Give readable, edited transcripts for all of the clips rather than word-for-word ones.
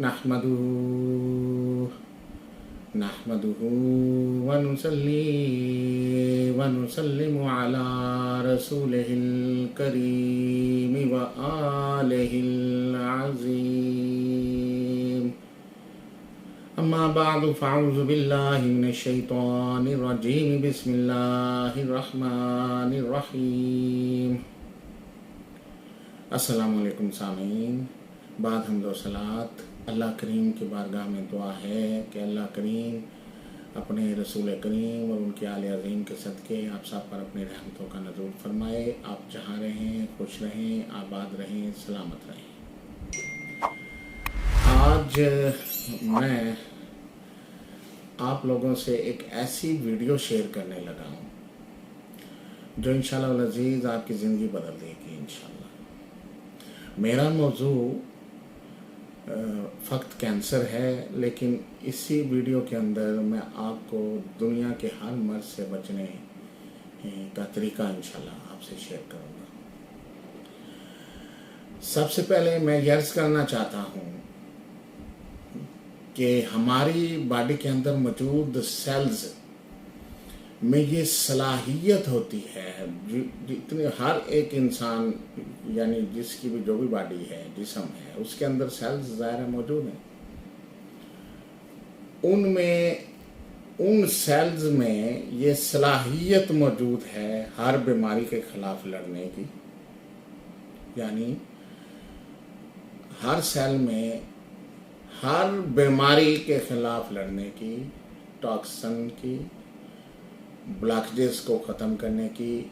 नहमदुहु व नुसल्ली व नुसल्लिमु अला रसूलिहिल करीम व आलिहिल अज़ीम। अम्मा बअदु फ़अऊज़ु बिल्लाहि मिनश शैतानिर रजीम। बिस्मिल्लाहिर रहमानिर रहीम। अस्सलामु अलैकुम सामीन। बाद हम्दो सलात अल्लाह करीम की बारगाह में दुआ है कि अल्लाह करीम अपने रसूल करीम और उनके आले अज़ीम के सदक़े आप सब पर अपनी रहमतों का नज़ूल फरमाए। आप जहाँ रहें खुश रहें, आबाद रहें, सलामत रहें। आज मैं आप लोगों से एक ऐसी वीडियो शेयर करने लगा हूँ जो इंशाअल्लाह वल अज़ीज़ आपकी ज़िंदगी बदल देगी इंशाअल्लाह। मेरा मौजू फ़क़त कैंसर है, लेकिन इसी वीडियो के अंदर मैं आपको दुनिया के हर मर्ज़ से बचने का तरीका इंशाअल्लाह आपसे शेयर करूँगा। सबसे पहले मैं ये अर्ज़ करना चाहता हूँ कि हमारी बॉडी के अंदर मौजूद सेल्स में ये सलाहियत होती है, जितने हर एक इंसान यानी जिसकी भी जो भी बॉडी है, जिस्म है, उसके अंदर सेल्स ज़ाहिर मौजूद हैं। उनमें उन सेल्स में ये सलाहियत मौजूद है हर बीमारी के ख़िलाफ़ लड़ने की। यानी हर सेल में हर बीमारी के ख़िलाफ़ लड़ने की, टॉक्सिन की, ब्लॉकेजेस को ख़त्म करने की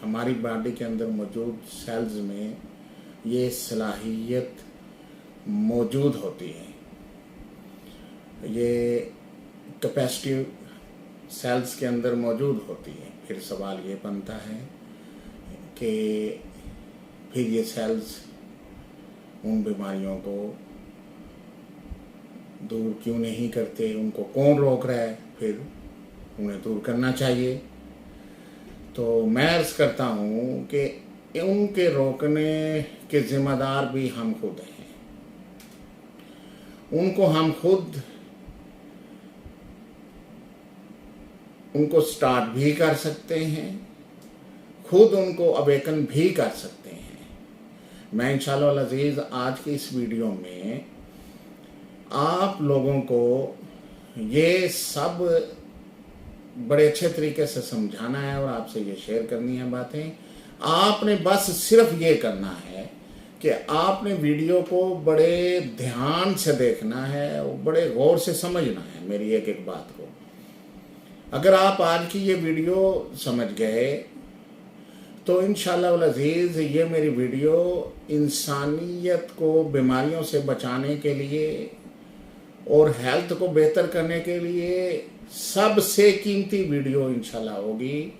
हमारी बॉडी के अंदर मौजूद सेल्स में ये सलाहियत मौजूद होती है। ये कैपेसिटी सेल्स के अंदर मौजूद होती है। फिर सवाल ये बनता है कि फिर ये सेल्स उन बीमारियों को दूर क्यों नहीं करते, उनको कौन रोक रहा है, फिर उन्हें दूर करना चाहिए। तो मैं अर्ज़ करता हूँ कि उनके रोकने के ज़िम्मेदार भी हम खुद हैं। उनको हम खुद उनको स्टार्ट भी कर सकते हैं, खुद उनको अवेकन भी कर सकते हैं। मैं इंशाअल्लाह अल अज़ीज़ आज की इस वीडियो में आप लोगों को ये सब बड़े अच्छे तरीके से समझाना है और आपसे ये शेयर करनी है बातें। आपने बस सिर्फ ये करना है कि आपने वीडियो को बड़े ध्यान से देखना है और बड़े गौर से समझना है मेरी एक एक बात को। अगर आप आज की ये वीडियो समझ गए तो इंशाअल्लाह वल अज़ीज़ ये मेरी वीडियो इंसानियत को बीमारियों से बचाने के लिए और हेल्थ को बेहतर करने के लिए सबसे कीमती वीडियो इंशाल्लाह होगी।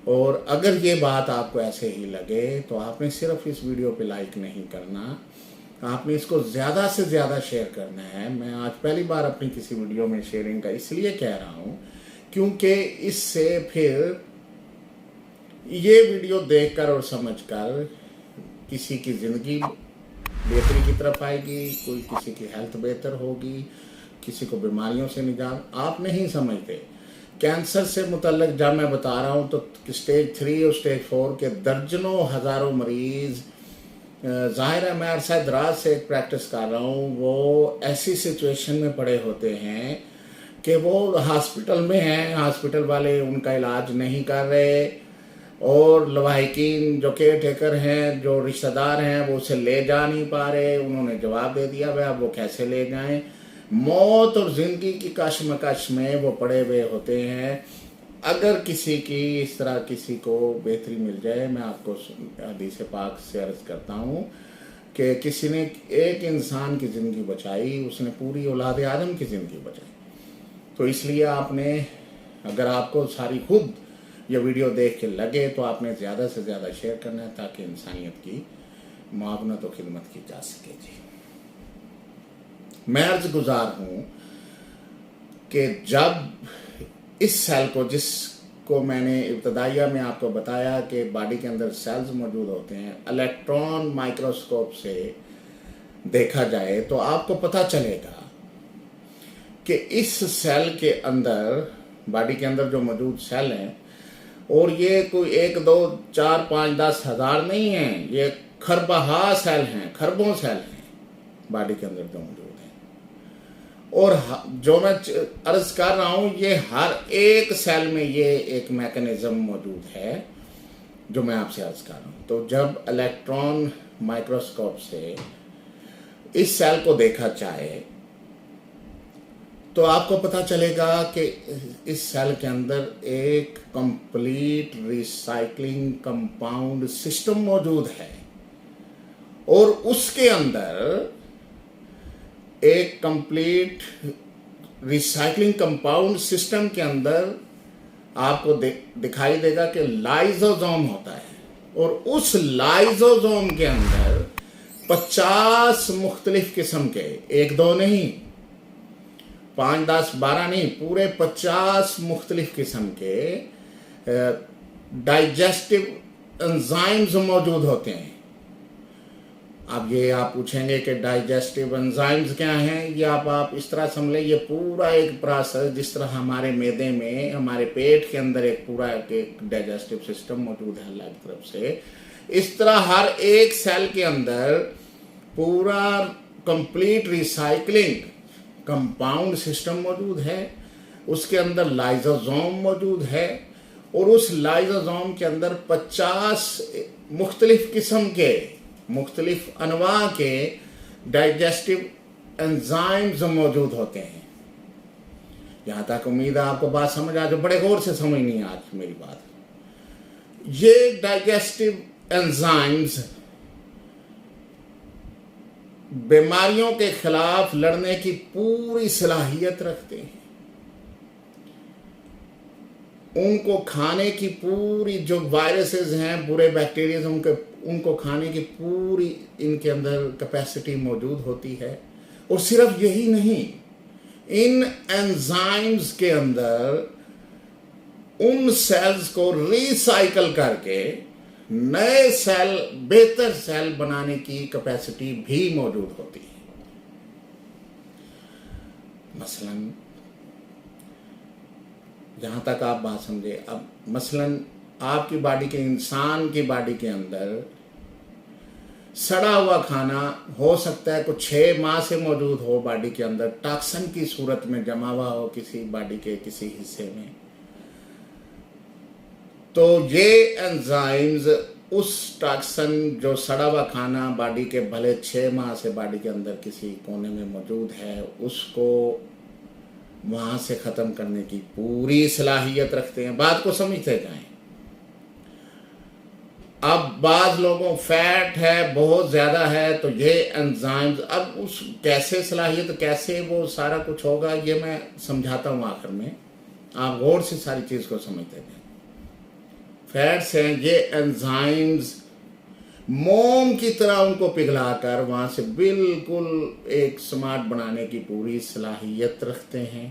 और अगर ये बात आपको ऐसे ही लगे तो आपने सिर्फ इस वीडियो पे लाइक नहीं करना, आपने इसको ज़्यादा से ज़्यादा शेयर करना है। मैं आज पहली बार अपनी किसी वीडियो में शेयरिंग का इसलिए कह रहा हूँ क्योंकि इससे फिर ये वीडियो देखकर और समझकर किसी की ज़िंदगी बेहतरी की तरफ आएगी, कोई किसी की हेल्थ बेहतर होगी, किसी को बीमारियों से निजात। आप नहीं समझते कैंसर से मुतल्लिक जब मैं बता रहा हूँ तो स्टेज 3 और स्टेज 4 के दर्जनों हज़ारों मरीज़, ज़ाहिर है मैं अरसा दराज से एक प्रैक्टिस कर रहा हूँ, वो ऐसी सिचुएशन में पड़े होते हैं कि वो हॉस्पिटल में हैं, हॉस्पिटल वाले उनका इलाज नहीं कर रहे और लवाहिकीन जो केयर टेकर हैं, जो रिश्तेदार हैं, वो उसे ले जा नहीं पा रहे। उन्होंने जवाब दे दिया भाई अब वो कैसे ले जाएं। मौत और ज़िंदगी की कशमकश में वो पड़े हुए होते हैं। अगर किसी की इस तरह किसी को बेहतरी मिल जाए, मैं आपको हदीस पाक से अर्ज़ करता हूँ कि किसी ने एक इंसान की ज़िंदगी बचाई, उसने पूरी औलाद आदम की ज़िंदगी बचाई। तो इसलिए आपने, अगर आपको सारी खुद ये वीडियो देख के लगे तो आपने ज़्यादा से ज़्यादा शेयर करना है ताकि इंसानियत की मुआवनत और खिदमत की जा सके। जी, मैं अर्ज़ गुज़ार हूँ कि जब इस सेल को, जिसको मैंने इब्तदाइया में आपको बताया कि बॉडी के अंदर सेल्स मौजूद होते हैं, इलेक्ट्रॉन माइक्रोस्कोप से देखा जाए तो आपको पता चलेगा कि इस सेल के अंदर, बॉडी के अंदर जो मौजूद सेल हैं, और ये कोई 1, 2, 4, 5, 10 हज़ार नहीं हैं, ये खरबहा सेल हैं, खरबों सेल हैं बॉडी के अंदर जो मौजूद हैं। और जो मैं अर्ज कर रहा हूँ, ये हर एक सेल में ये एक मैकेनिज्म मौजूद है जो मैं आपसे अर्ज कर रहा हूँ। तो जब इलेक्ट्रॉन माइक्रोस्कोप से इस सेल को देखा जाए तो आपको पता चलेगा कि इस सेल के अंदर एक कंप्लीट रिसाइकलिंग कंपाउंड सिस्टम मौजूद है, और उसके अंदर एक कंप्लीट रिसाइकलिंग कंपाउंड सिस्टम के अंदर आपको दिखाई देगा कि लाइसोसोम होता है, और उस लाइसोसोम के अंदर 50 मुख्तलिफ किस्म के, 1, 2 नहीं, 5, 10, 12 नहीं, पूरे 50 मुख्तलिफ किस्म के डाइजेस्टिव एंजाइम्स मौजूद होते हैं। अब ये आप पूछेंगे कि डाइजेस्टिव एंजाइम्स क्या हैं? ये आप इस तरह समझ लें, ये पूरा एक प्रोसेस, जिस तरह हमारे मैदे में, हमारे पेट के अंदर एक पूरा एक डाइजेस्टिव सिस्टम मौजूद है अल्लाह की तरफ से, इस तरह हर एक सेल के अंदर पूरा कंप्लीट रिसाइकलिंग कंपाउंड सिस्टम मौजूद है। उसके अंदर लाइसोसोम मौजूद है, और उस लाइसोसोम के अंदर 50 मुख्तलिफ किस्म के, मुख्तलिफ अनवा के डाइजेस्टिव एंजाइम्स मौजूद होते हैं। यहाँ तक उम्मीद है आपको बात समझ आ जाए, बड़े गौर से समझनी है आज मेरी बात। ये डाइजेस्टिव एंजाइम्स बीमारियों के खिलाफ लड़ने की पूरी सलाहियत रखते हैं। उनको खाने की पूरी, जो वायरसेस हैं, बुरे बैक्टीरिया, उनको खाने की पूरी इनके अंदर कैपेसिटी मौजूद होती है। और सिर्फ यही नहीं, इन एंजाइम्स के अंदर उन सेल्स को रिसाइकल करके नए सेल, बेहतर सेल बनाने की कैपेसिटी भी मौजूद होती है। मसलन, जहां तक आप बात समझे, अब मसलन आपकी बॉडी के, इंसान की बॉडी के अंदर सड़ा हुआ खाना हो सकता है कुछ 6 माह से मौजूद हो बॉडी के अंदर, टॉक्सिन की सूरत में जमा हुआ हो किसी बॉडी के किसी हिस्से में। तो ये एंजाइम्स उस टॉक्सिन, जो सड़ा हुआ खाना बॉडी के भले 6 माह से बॉडी के अंदर किसी कोने में मौजूद है, उसको वहां से खत्म करने की पूरी सलाहियत रखते हैं। बात को समझते जाएं। अब बाज लोगों फैट है बहुत ज्यादा है, तो ये एंजाइम्स, अब उस कैसे सलाहियत, कैसे वो सारा कुछ होगा, ये मैं समझाता हूं आखिर में। आप गौर से सारी चीज को समझते जाएं। फैट्स हैं, ये एंजाइम्स मोम की तरह उनको पिघलाकर वहां से बिल्कुल एक स्मार्ट बनाने की पूरी सलाहियत रखते हैं।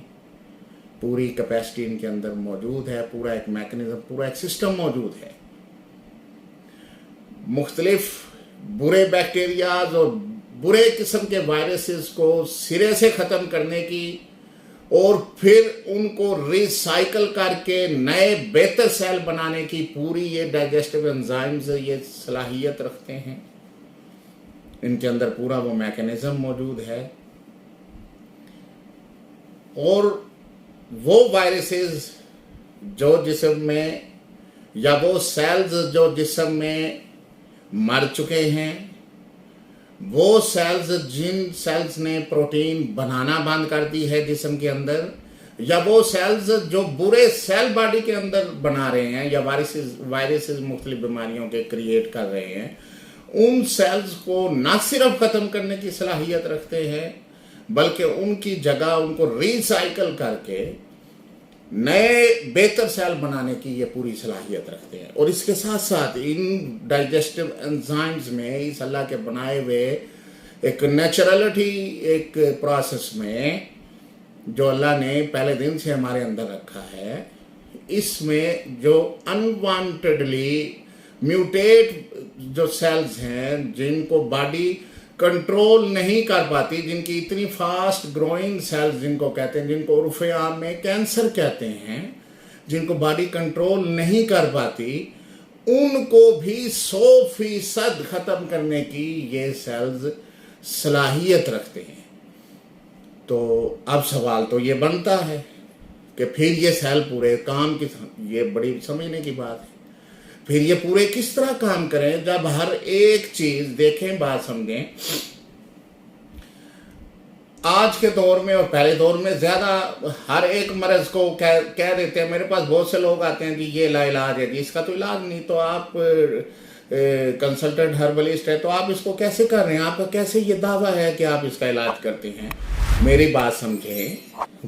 पूरी कैपेसिटी इनके अंदर मौजूद है, पूरा एक मैकेनिज्म, पूरा एक सिस्टम मौजूद है। मुख्तलिफ बुरे बैक्टीरियाज और बुरे किस्म के वायरसेस को सिरे से ख़त्म करने की, और फिर उनको रिसाइकल करके नए बेहतर सेल बनाने की पूरी ये डाइजेस्टिव एंजाइम्स ये सलाहियत रखते हैं। इनके अंदर पूरा वो मैकेनिज्म मौजूद है। और वो वायरसेस जो जिस्म में, या वो सेल्स जो जिस्म में मर चुके हैं, वो सेल्स, जिन सेल्स ने प्रोटीन बनाना बंद कर दी है जिस्म के अंदर, या वो सेल्स जो बुरे सेल बॉडी के अंदर बना रहे हैं, या वायरसेस मुख्तलिफ बीमारियों के क्रिएट कर रहे हैं, उन सेल्स को न सिर्फ ख़त्म करने की सलाहियत रखते हैं, बल्कि उनकी जगह उनको रिसाइकल करके नए बेहतर सेल बनाने की ये पूरी सलाहियत रखते हैं। और इसके साथ साथ इन डाइजेस्टिव एंजाइम्स में, इस अल्लाह के बनाए हुए एक नेचुरलिटी, एक प्रोसेस में जो अल्लाह ने पहले दिन से हमारे अंदर रखा है, इसमें जो अनवांटेडली म्यूटेट जो सेल्स हैं, जिनको बॉडी کنٹرول نہیں کر پاتی، جن کی اتنی فاسٹ گروئنگ سیلز جن کو کہتے ہیں، جن کو عرف عام میں کینسر کہتے ہیں، جن کو باڈی کنٹرول نہیں کر پاتی، ان کو بھی 100% ختم کرنے کی یہ سیلز صلاحیت رکھتے ہیں۔ تو اب سوال تو یہ بنتا ہے کہ پھر یہ سیل پورے کام کی، یہ بڑی سمجھنے کی بات ہے، پھر یہ پورے کس طرح کام کریں جب ہر ایک چیز دیکھیں، بات سمجھیں۔ آج کے دور میں اور پہلے دور میں زیادہ ہر ایک مرض کو کہہ دیتے ہیں، میرے پاس بہت سے لوگ آتے ہیں جی یہ لا علاج ہے، جی اس کا تو علاج نہیں، تو آپ کنسلٹنٹ ہربلسٹ ہے تو آپ اس کو کیسے کر رہے ہیں؟ آپ کا کیسے یہ دعویٰ ہے کہ آپ اس کا علاج کرتے ہیں؟ میری بات سمجھیں،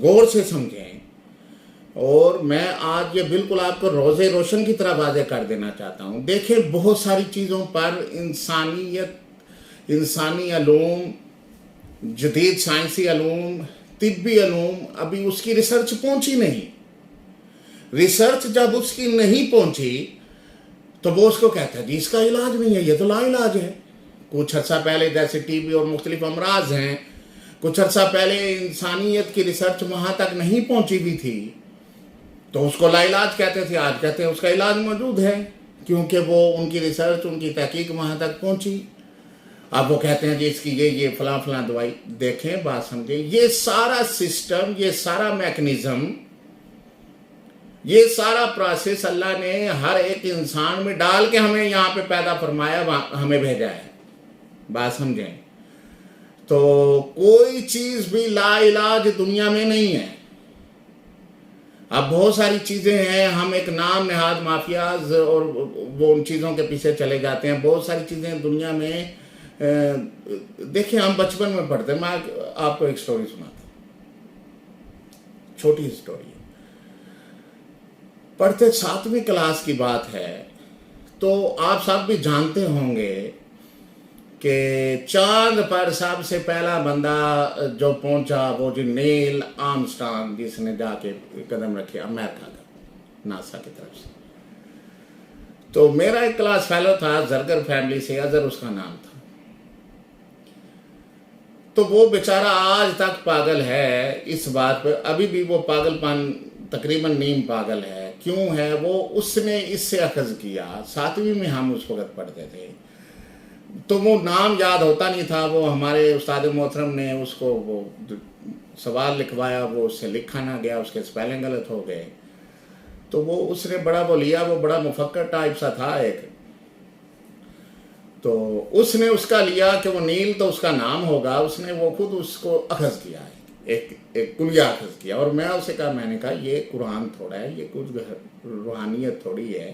غور سے سمجھیں، اور میں آج یہ بالکل آپ کو روزے روشن کی طرح واضح کر دینا چاہتا ہوں۔ دیکھیں، بہت ساری چیزوں پر انسانی علوم، جدید سائنسی علوم، طبی علوم، ابھی اس کی ریسرچ پہنچی نہیں۔ ریسرچ جب اس کی نہیں پہنچی تو وہ اس کو کہتا ہے جی اس کا علاج نہیں ہے، یہ تو لا علاج ہے۔ کچھ عرصہ پہلے جیسے ٹی بی اور مختلف امراض ہیں، کچھ عرصہ پہلے انسانیت کی ریسرچ وہاں تک نہیں پہنچی بھی تھی تو اس کو لا علاج کہتے تھے۔ آج کہتے ہیں اس کا علاج موجود ہے، کیونکہ وہ ان کی ریسرچ، ان کی تحقیق وہاں تک پہنچی۔ اب وہ کہتے ہیں جی اس کی یہ فلاں فلاں دوائی۔ دیکھیں، بات سمجھیں، یہ سارا سسٹم، یہ سارا میکنزم، یہ سارا پروسیس اللہ نے ہر ایک انسان میں ڈال کے ہمیں یہاں پہ پیدا فرمایا، ہمیں بھیجا ہے۔ بات سمجھیں، تو کوئی چیز بھی لا علاج دنیا میں نہیں ہے۔ اب بہت ساری چیزیں ہیں، ہم ایک نام نہاد مافیاز اور وہ ان چیزوں کے پیچھے چلے جاتے ہیں۔ بہت ساری چیزیں دنیا میں، دیکھیں ہم بچپن میں پڑھتے ہیں، میں آپ کو ایک سٹوری سناتا ہوں، چھوٹی سٹوری ہے۔ پڑھتے 7ویں کلاس کی بات ہے، تو آپ سب بھی جانتے ہوں گے کہ چاند پر سب سے پہلا بندہ جو پہنچا وہ جو نیل آرمسٹرانگ، جس نے جا کے قدم رکھے امریکہ کا، ناسا کی طرف سے۔ تو میرا ایک کلاس فیلو تھا زرگر فیملی سے، اظہر اس کا نام تھا۔ تو وہ بیچارہ آج تک پاگل ہے اس بات پہ، ابھی بھی وہ پاگل پن تقریباً نیم پاگل ہے۔ کیوں ہے؟ وہ اس نے اس سے اخذ کیا، 7ویں میں ہم اس وقت پڑھتے تھے، تو وہ نام یاد ہوتا نہیں تھا۔ وہ ہمارے استاد محترم نے اس کو وہ سوال لکھوایا، وہ اس سے لکھا نہ گیا، اس کے اسپیلنگ غلط ہو گئے، تو وہ اس نے بڑا وہ لیا، وہ بڑا مفکر ٹائپ سا تھا ایک، تو اس نے اس کا لیا کہ وہ نیل تو اس کا نام ہوگا، اس نے وہ خود اس کو اخذ کیا ہے، ایک کلیہ اخذ کیا۔ اور میں اسے کہا، میں نے کہا یہ قرآن تھوڑا ہے، یہ کچھ روحانیت تھوڑی ہے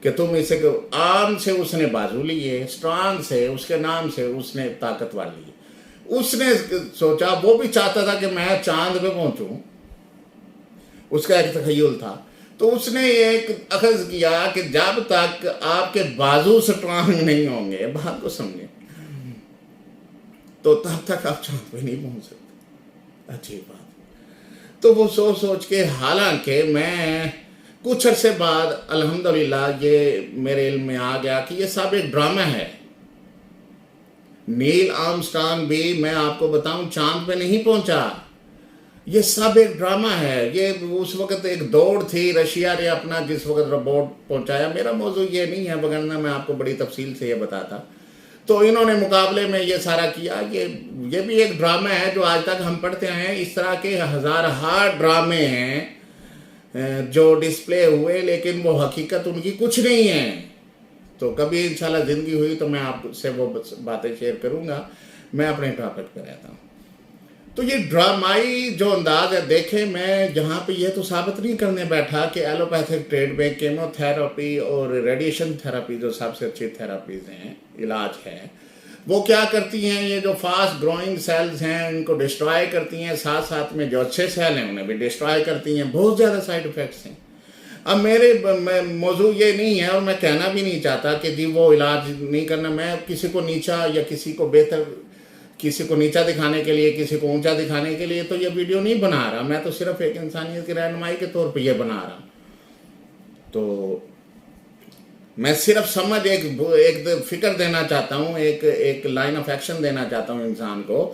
کہ تم اسے، آرم سے اس نے بازو لیے، اسٹرانگ سے اس کے نام سے اس نے طاقتور لی۔ اس نے سوچا، وہ بھی چاہتا تھا کہ میں چاند پہ پہنچوں، اس کا ایک تخیل تھا، تو اس نے ایک اخذ کیا کہ جب تک آپ کے بازو سٹرانگ نہیں ہوں گے، بات کو سمجھیں، تو تب تک آپ چاند پہ نہیں پہنچ سکتے۔ اچھی بات۔ تو وہ سوچ کے، حالانکہ میں کچھ عرصے بعد الحمدللہ یہ میرے علم میں آ گیا کہ یہ سب ایک ڈرامہ ہے۔ نیل آرمسٹرانگ بھی، میں آپ کو بتاؤں، چاند پہ نہیں پہنچا، یہ سب ایک ڈرامہ ہے۔ یہ اس وقت ایک دوڑ تھی، رشیا نے اپنا جس وقت روبوٹ پہنچایا۔ میرا موضوع یہ نہیں ہے، وگرنہ میں آپ کو بڑی تفصیل سے یہ بتاتا۔ تو انہوں نے مقابلے میں یہ سارا کیا، یہ بھی ایک ڈرامہ ہے جو آج تک ہم پڑھتے ہیں۔ اس طرح کے ہزارہا ڈرامے ہیں جو ڈسپلے ہوئے، لیکن وہ حقیقت ان کی کچھ نہیں ہے۔ تو کبھی انشاءاللہ زندگی ہوئی تو میں آپ سے وہ باتیں شیئر کروں گا، میں اپنے ٹاپک پہ رہتا ہوں۔ تو یہ ڈرامائی جو انداز ہے، دیکھیں میں یہاں پہ یہ تو ثابت نہیں کرنے بیٹھا کہ ایلوپیتھک ٹریٹ میں کیمو تھراپی اور ریڈیشن تھراپی جو سب سے اچھی تھراپیز ہیں، علاج ہے، وہ کیا کرتی ہیں، یہ جو فاسٹ گروئنگ سیلز ہیں ان کو ڈسٹرائے کرتی ہیں، ساتھ ساتھ میں جو اچھے سیل ہیں انہیں بھی ڈسٹرائے کرتی ہیں۔ بہت زیادہ سائیڈ ایفیکٹس ہیں۔ اب میرے موضوع یہ نہیں ہے، اور میں کہنا بھی نہیں چاہتا کہ جی وہ علاج نہیں کرنا۔ میں کسی کو نیچا یا کسی کو بہتر، کسی کو نیچا دکھانے کے لیے، کسی کو اونچا دکھانے کے لیے تو یہ ویڈیو نہیں بنا رہا، میں تو صرف ایک انسانیت کی رہنمائی کے طور پہ یہ بنا رہا۔ تو मैं सिर्फ समझ एक फिक्र देना चाहता हूँ, एक लाइन ऑफ एक्शन देना चाहता हूँ इंसान को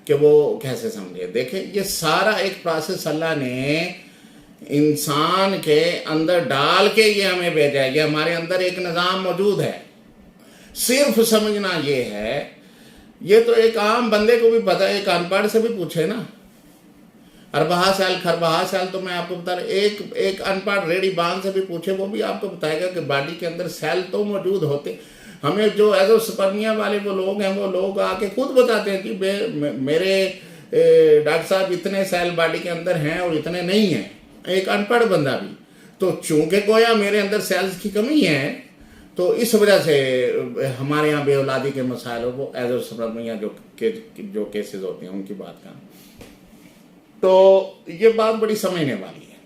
कि वो कैसे समझे। देखें, ये सारा एक प्रोसेस अल्लाह ने इंसान के अंदर डाल के ये हमें भेजा है। ये हमारे अंदर एक निज़ाम मौजूद है, सिर्फ समझना ये है। ये तो एक आम बंदे को भी पता है, एक अनपढ़ से भी पूछे ना, अरबहा साल खरबहा साल, तो मैं आपको बता रहा, एक अनपढ़ रेडी बांध से भी पूछे, वो भी आपको बताएगा कि बॉडी के अंदर सेल तो मौजूद होते। हमें जो एजोस्पर्मिया वाले वो लोग हैं, वो लोग आके खुद बताते हैं कि मेरे डॉक्टर साहब इतने सेल बॉडी के अंदर हैं और इतने नहीं हैं, एक अनपढ़ बंदा भी। तो चूंकि गोया मेरे अंदर सेल्स की कमी है, तो इस वजह से हमारे यहाँ बेऔलादी के मसाइल, वो एजोस्पर्मिया जो केसेस होते हैं उनकी बात का। तो ये बात बड़ी समझने वाली है।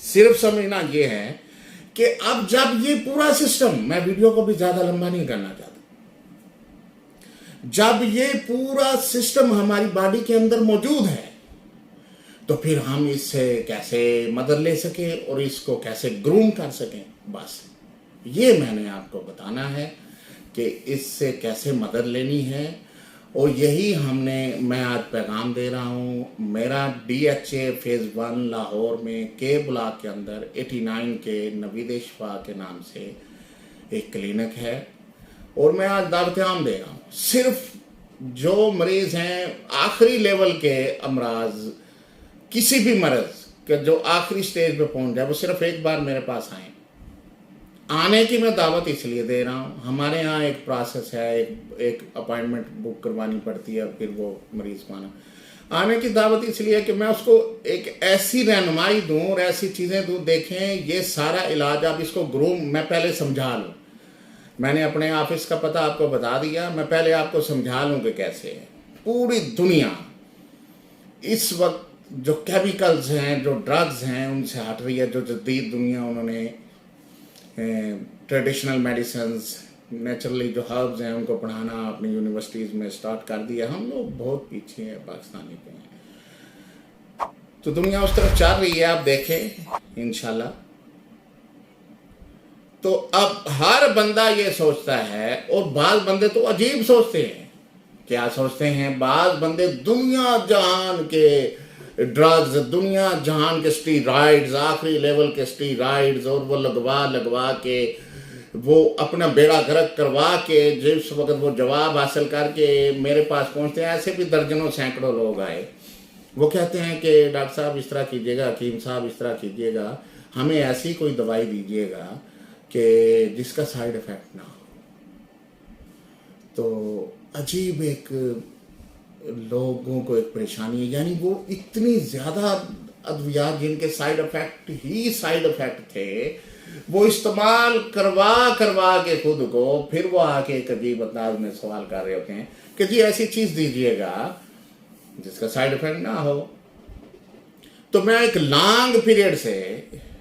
सिर्फ समझना ये है कि अब जब ये पूरा सिस्टम, मैं वीडियो को भी ज्यादा लंबा नहीं करना चाहता, जब ये पूरा सिस्टम हमारी बॉडी के अंदर मौजूद है, तो फिर हम इससे कैसे मदद ले सके और इसको कैसे ग्रूम कर सकें। बस ये मैंने आपको बताना है कि इससे कैसे मदद लेनी है। और यही मैं आज पैगाम दे रहा हूँ। मेरा DHA फेज़ 1 लाहौर में के ब्लॉक के अंदर 89 के नवीद शिफा के नाम से एक क्लिनिक है, और मैं आज दावत आम दे रहा हूँ। सिर्फ जो मरीज़ हैं आखिरी लेवल के अमराज, किसी भी मर्ज़ के जो आखिरी स्टेज पे पहुँच जाए, वो सिर्फ एक बार मेरे पास आएँ। आने की मैं दावत इसलिए दे रहा हूँ, हमारे यहाँ एक प्रोसेस है, एक अपॉइंटमेंट बुक करवानी पड़ती है, फिर वो मरीज़ को आने की दावत इसलिए कि मैं उसको एक ऐसी रहनुमाई दूँ और ऐसी चीज़ें दूँ। देखें, ये सारा इलाज, आप इसको ग्रूम, मैं पहले समझा लूँ। मैंने अपने ऑफिस का पता आपको बता दिया, मैं पहले आपको समझा लूँ कि कैसे है। पूरी दुनिया इस वक्त जो केमिकल्स हैं, जो ड्रग्स हैं, उनसे हट रही है। जो जदीद दुनिया, उन्होंने ट्रेडिशनल मेडिसिन्स, नेचुरली जो हर्ब्स हैं, उनको पढ़ाना अपनी यूनिवर्सिटीज़ में स्टार्ट कर दिया। हम लोग बहुत पीछे हैं, पाकिस्तानी पे हैं। तो दुनिया उस तरफ चल रही है, आप देखें इंशाल्लाह। तो अब हर बंदा ये सोचता है, और बाज़ बंदे तो अजीब सोचते हैं। क्या सोचते हैं? बाज़ बंदे दुनिया जहान के ड्रग्स, दुनिया जहान के स्टीरॉइड्स, आखिरी लेवल के स्टीरॉइड्स, और वो लगवा के वो अपना बेड़ा गर्क करवा के जिस वक्त वो जवाब हासिल करके मेरे पास पहुंचते हैं। ऐसे भी दर्जनों सैकड़ों लोग आए, वो कहते हैं कि डॉक्टर साहब इस तरह कीजिएगा, हकीम साहब इस तरह कीजिएगा, हमें ऐसी कोई दवाई दीजिएगा कि जिसका साइड इफ़ेक्ट ना हो। तो अजीब एक लोगों को एक परेशानी है, यानी वो इतनी ज़्यादा अद्वियात जिनके साइड इफ़ेक्ट ही साइड इफ़ेक्ट थे, वो इस्तेमाल करवा के खुद को, फिर वो आके एक अजीब अंदाज में सवाल कर रहे होते हैं कि जी ऐसी चीज़ दीजिएगा जिसका साइड इफ़ेक्ट ना हो। तो मैं एक लॉन्ग पीरियड से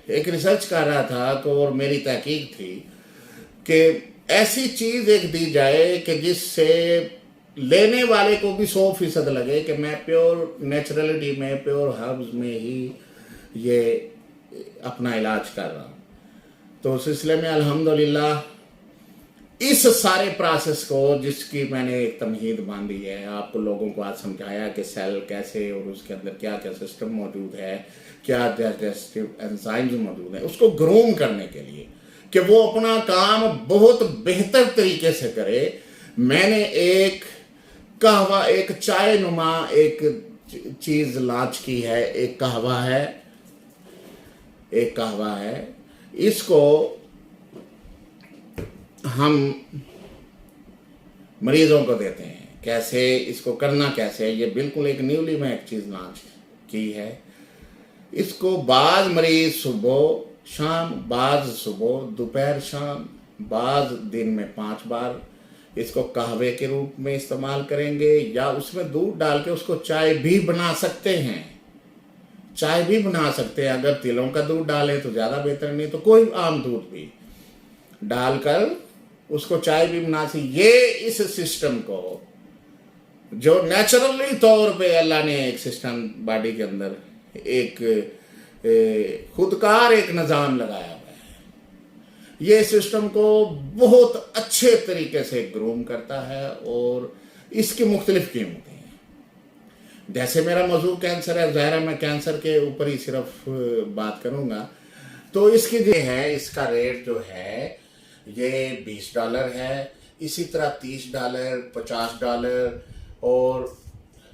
एक रिसर्च कर रहा था, और मेरी तहकीक थी कि ऐसी चीज़ एक दी जाए कि जिससे लेने वाले को भी 100% लगे कि मैं प्योर नेचुरलिटी में, प्योर हर्ब्स में ही ये अपना इलाज कर रहा हूँ। तो उस सिलसिले में अल्हम्दुलिल्लाह इस सारे प्रोसेस को, जिसकी मैंने एक तमहीद बांधी है, आपको लोगों को आज समझाया कि सेल कैसे और उसके अंदर क्या क्या सिस्टम मौजूद है, क्या डाइजेस्टिव एंजाइम्स मौजूद है, उसको ग्रूम करने के लिए कि वो अपना काम बहुत बेहतर तरीके से करे। मैंने एक कहवा, एक चाय नुमा एक चीज़ लॉन्च की है। एक कहवा है, इसको हम मरीजों को देते हैं। कैसे इसको करना कैसे है, ये बिल्कुल एक न्यूली मैं एक चीज़ लॉन्च की है। इसको बाज़ मरीज सुबह शाम, बाज़ सुबह दोपहर शाम, बाज़ दिन में 5 बार इसको कहवे के रूप में इस्तेमाल करेंगे, या उसमें दूध डाल के उसको चाय भी बना सकते हैं। चाय भी बना सकते हैं, अगर तिलों का दूध डालें तो ज़्यादा बेहतर, नहीं तो कोई आम दूध भी डालकर उसको चाय भी बना सकते। ये इस सिस्टम को जो नेचुरली तौर पे अल्लाह ने एक सिस्टम बॉडी के अंदर एक खुदकार एक निज़ाम लगाया हुआ है, ये सिस्टम को बहुत अच्छे तरीके से ग्रूम करता है और इसकी मुख्तलिफ कीमतें हैं। जैसे मेरा मौजू कैंसर है, ज़ाहिर है मैं कैंसर के ऊपर ही सिर्फ बात करूँगा। तो इसकी जो है, इसका रेट जो है ये $20 है, इसी तरह $30, $50 और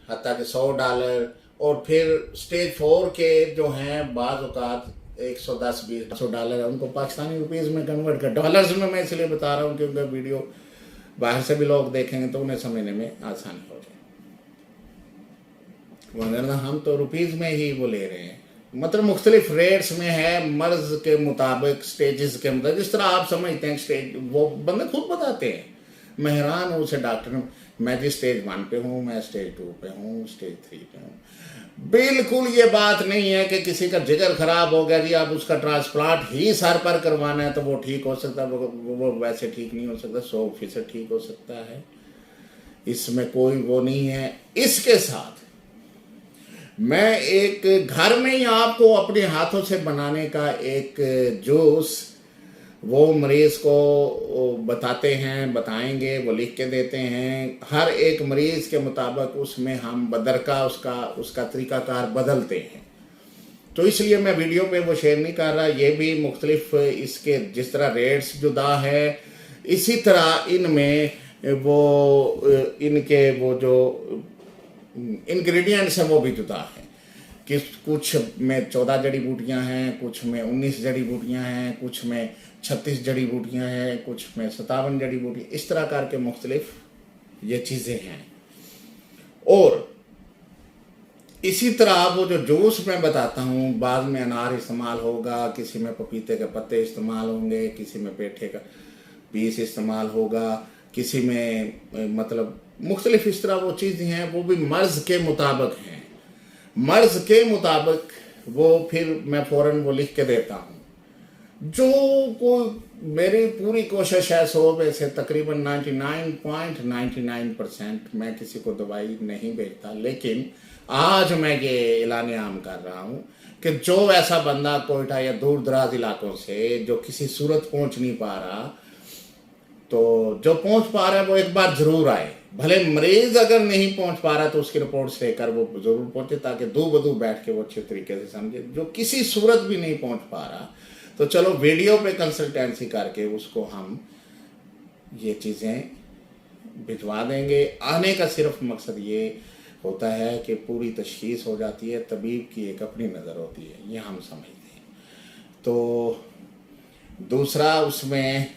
हत्ता कि $100, और फिर स्टेज 4 के जो हैं बाज़ औक़ात $110-20 है, उनको पाकिस्तानी रुपीज़ में कन्वर्ट कर, डॉलर्स में मैं इसलिए बता रहा हूँ क्योंकि वीडियो बाहर से भी लोग देखेंगे तो उन्हें समझने में आसानी हो जाए, वरना हम तो रुपीज़ में ही वो ले रहे हैं। मतलब मुख्तलिफ रेट्स में है, मर्ज के मुताबिक, स्टेजेस के मुताबिक, जिस तरह आप समझते हैं स्टेज, वो बंदे खुद बताते हैं। मैं हैरान हूँ उसे डॉक्टर, मैं जिस स्टेज 1 पे हूँ, मैं स्टेज 2 पे हूँ, स्टेज 3 पे हूँ। बिल्कुल ये बात नहीं है कि किसी का जिगर खराब हो गया जी आप उसका ट्रांसप्लांट ही सर पर करवाना है तो वो ठीक हो सकता है, वो वैसे ठीक नहीं हो सकता, 100% ठीक हो सकता है, इसमें कोई वो नहीं है। इसके साथ मैं एक घर में ही आपको अपने हाथों से बनाने का एक जूस वो मरीज़ को बताते हैं, बताएंगे, वो लिख के देते हैं। हर एक मरीज़ के मुताबिक उसमें हम बदरका उसका तरीक़ाकार बदलते हैं, तो इसलिए मैं वीडियो पे वो शेयर नहीं कर रहा। ये भी मुख्तलिफ इसके जिस तरह रेट्स जुदा है, इसी तरह इनमें वो इनके वो जो इंग्रेडिएंट्स हैं वो भी जुदा है कि कुछ में 14 जड़ी बूटियाँ हैं, कुछ में 19 जड़ी बूटियाँ हैं, कुछ में 36 जड़ी बूटियाँ हैं, कुछ में 57 जड़ी बूटियाँ, इस तरह करके मुख्तलिफ ये चीज़ें हैं। और इसी तरह वो जो जूस मैं बताता हूँ, बाद में अनार इस्तेमाल होगा, किसी में पपीते के पत्ते इस्तेमाल होंगे, किसी में पेठे का पीस इस्तेमाल होगा, किसी में मतलब मुख्तलिफ इस तरह वो चीज़ें हैं, वो भी मर्ज़ के मुताबिक हैं। मर्ज़ के मुताबिक वो फिर मैं फ़ौरन वो लिख के देता हूँ। जो कोई मेरी पूरी कोशिश है 100 में से तकरीबन 99.99% मैं किसी को दवाई नहीं बेचता, लेकिन आज मैं ये ऐलान आम कर रहा हूँ कि जो ऐसा बंदा कोयटा या दूर दराज इलाकों से जो किसी सूरत पहुँच नहीं पा रहा, तो जो पहुँच पा रहा है वो एक बार ज़रूर आए। भले मरीज़ अगर नहीं पहुँच पा रहा तो उसकी रिपोर्ट्स लेकर वो ज़रूर पहुँचे, ताकि दो बदू बैठ के वो अच्छे तरीके से समझे। जो किसी सूरत भी नहीं पहुँच पा रहा तो चलो वीडियो पे कंसल्टेंसी करके उसको हम ये चीज़ें भिजवा देंगे। आने का सिर्फ मकसद ये होता है कि पूरी तशखीस हो जाती है, तबीब की एक अपनी नज़र होती है, ये हम समझते हैं। तो दूसरा उसमें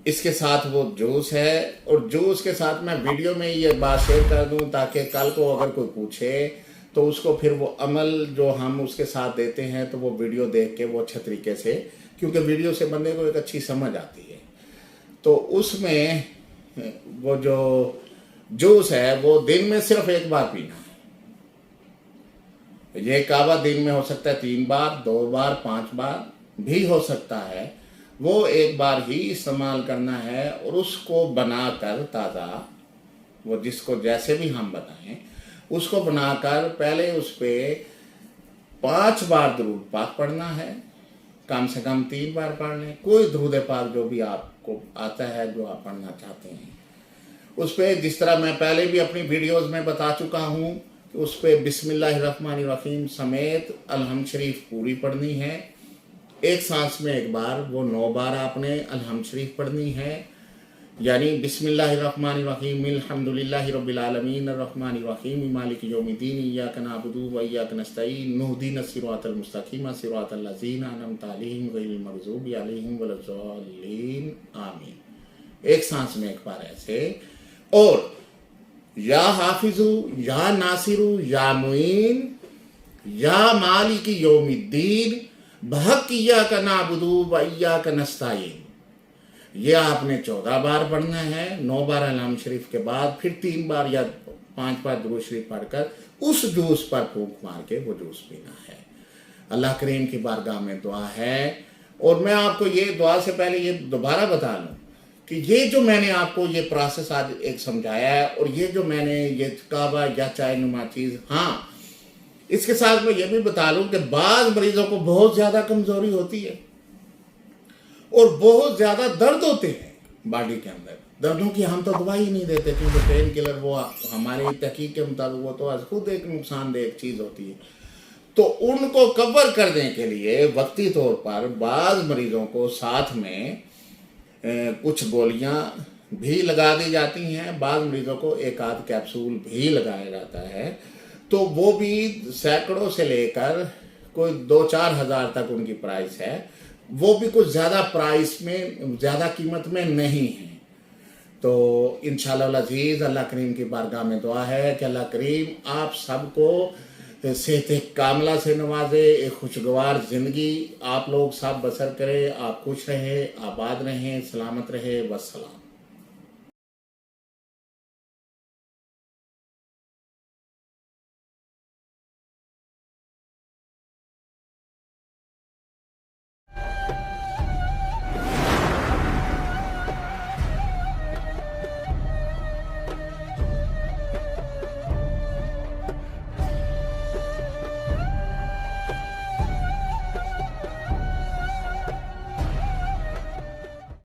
इसके साथ वो जूस है, और जूस के साथ मैं वीडियो में ये बात शेयर कर दूं ताकि कल को अगर कोई पूछे तो उसको फिर वो अमल जो हम उसके साथ देते हैं तो वो वीडियो देख के वो अच्छे तरीके से, क्योंकि वीडियो से बंदे को एक अच्छी समझ आती है। तो उसमें वो जो जूस है वो दिन में सिर्फ एक बार पीना है। ये कावा दिन में हो सकता है 3 बार, 2 बार, 5 बार भी हो सकता है। वो एक बार ही इस्तेमाल करना है और उसको बनाकर ताज़ा, वो जिसको जैसे भी हम बनाएं उसको बनाकर पहले उस पर 5 बार दरूद पाक पढ़ना है, कम से कम 3 बार पढ़ लें। कोई दरूद पाक जो भी आपको आता है, जो आप पढ़ना चाहते हैं उस पर, जिस तरह मैं पहले भी अपनी वीडियोस में बता चुका हूँ, उस पर बिस्मिल्लाहिर्रहमानिर्रहीम समेत अलहम्द शरीफ पूरी पढ़नी है। एक सांस में एक बार, वो 9 बार आपने अलहम्द शरीफ पढ़नी है। यानी बिस्मिल्लाहिर्रहमानिर्रहीम अल्हम्दुलिल्लाहि रब्बिल आलमीन अर्रहमानिर्रहीम मालिक यौमिद्दीन इय्याका नअबुदु व इय्याका नस्तईन इहदिनस सिरातल मुस्तकीम सिरातल लज़ीना अनअमता अलैहिम गैरिल मग़ज़ूबि अलैहिम वलद्दाल्लीन आमीन। एक सांस में एक बार ऐसे। और या हाफिजु या नासिरु या मुईन या मालिक यौमिद्दीन बहक इय्याका नअबुदु व इय्याका नस्तईन, ये आपने 14 बार पढ़ना है। 9 बार अलहम्द शरीफ के बाद फिर 3 बार या 5 बार दुरूद शरीफ पढ़कर उस जूस पर फूंक मार के वो जूस पीना है। अल्लाह करीम की बारगाह में दुआ है। और मैं आपको ये दुआ से पहले ये दोबारा बता लूँ कि ये जो मैंने आपको ये प्रोसेस आज एक समझाया है, और ये जो मैंने ये काबा या चाय नुमा चीज़, हाँ इसके साथ मैं ये भी बता लूँ कि बाज़ मरीज़ों को बहुत ज़्यादा कमज़ोरी होती है, और बहुत ज़्यादा दर्द होते हैं बॉडी के अंदर। दर्दों की हम तो दवाई नहीं देते, क्योंकि पेन किलर वो हमारी तहकीक के मुताबिक वो तो खुद एक नुकसानदेह चीज़ होती है। तो उनको कवर करने के लिए वक्ती तौर पर बाज़ मरीज़ों को साथ में कुछ गोलियां भी लगा दी जाती हैं, बाज़ मरीज़ों को एक आध कैप्सूल भी लगाया जाता है। तो वो भी सैकड़ों से लेकर कोई 2-4 हज़ार तक उनकी प्राइस है। वो भी कुछ ज़्यादा प्राइस में, ज़्यादा कीमत में नहीं है। तो इंशाअल्लाह अज़ीज़ अल्लाह करीम की बारगाह में दुआ है कि अल्लाह करीम आप सबको सेहत कामला से नवाजे, एक खुशगवार ज़िंदगी आप लोग सब बसर करें। आप खुश रहें, आबाद रहें, सलामत रहें। वस्सलाम।